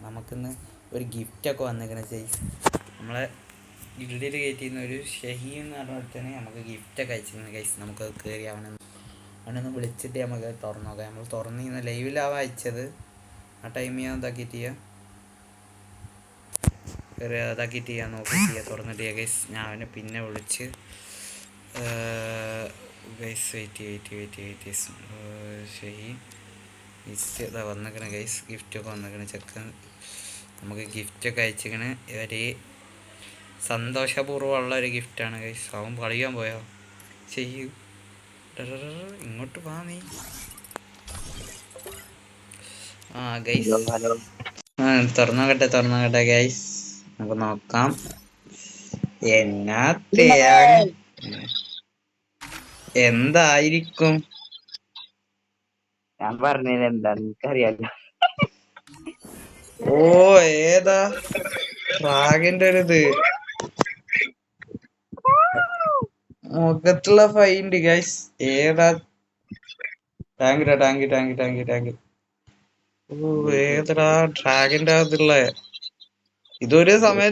നമുക്കിന്ന് ഒരു ഗിഫ്റ്റൊക്കെ വന്നിരിക്കണ ഗൈസ്. നമ്മളെ ഗിൽഡിൽ കയറ്റിയിരുന്ന ഒരു ഷഹീം എന്ന് പറഞ്ഞിടത്തിന് നമുക്ക് ഗിഫ്റ്റൊക്കെ അയച്ചിരുന്നു ഗൈസ്. നമുക്കത് കയറി അവനൊന്ന് വിളിച്ചിട്ട് നമുക്ക് തുറന്നു നോക്കാം. നമ്മൾ തുറന്നിരുന്ന ലൈവിലാവാൻ അയച്ചത്. ആ ടൈം ഞാൻ ഇതാക്കിയിട്ട് ചെയ്യാൻ നോക്കിയിട്ട് തുറന്നിട്ട് ഗൈസ്. ഞാൻ അവനെ പിന്നെ വിളിച്ച് ഗൈസ് വെയിറ്റ് ഷഹീം ഗിഫ്റ്റ് ഇതാ വന്നിക്കണ ഗൈസ്. ഗിഫ്റ്റൊക്കെ വന്നിക്കണ ചെക്കൻ നമുക്ക് ഗിഫ്റ്റൊക്കെ അയച്ചിക്കണ്. ഒരു സന്തോഷപൂർവ്വമുള്ള ഒരു ഗിഫ്റ്റാണ് ഗൈസ്. അവൻ കളിക്കാൻ പോയോ ചെയ്യൂ ഇങ്ങോട്ട് വാ നീ. ഗൈസ് തുറന്നോക്കട്ടെ ഗൈസ്. നമുക്ക് നോക്കാം എന്തായിരിക്കും. ഞാൻ പറഞ്ഞത് എന്താ എനിക്കറിയാലോ. ഏതാ ഡ്രാഗന്റെ ഒരു ഇത് മുഖത്തുള്ള ഫൈൻഡ് ഗൈസ്. ഏതാ ടാങ്ക്. ഏതാ ഡ്രാഗന്റെ അതുള്ള ഇതൊരു സമയത്ത്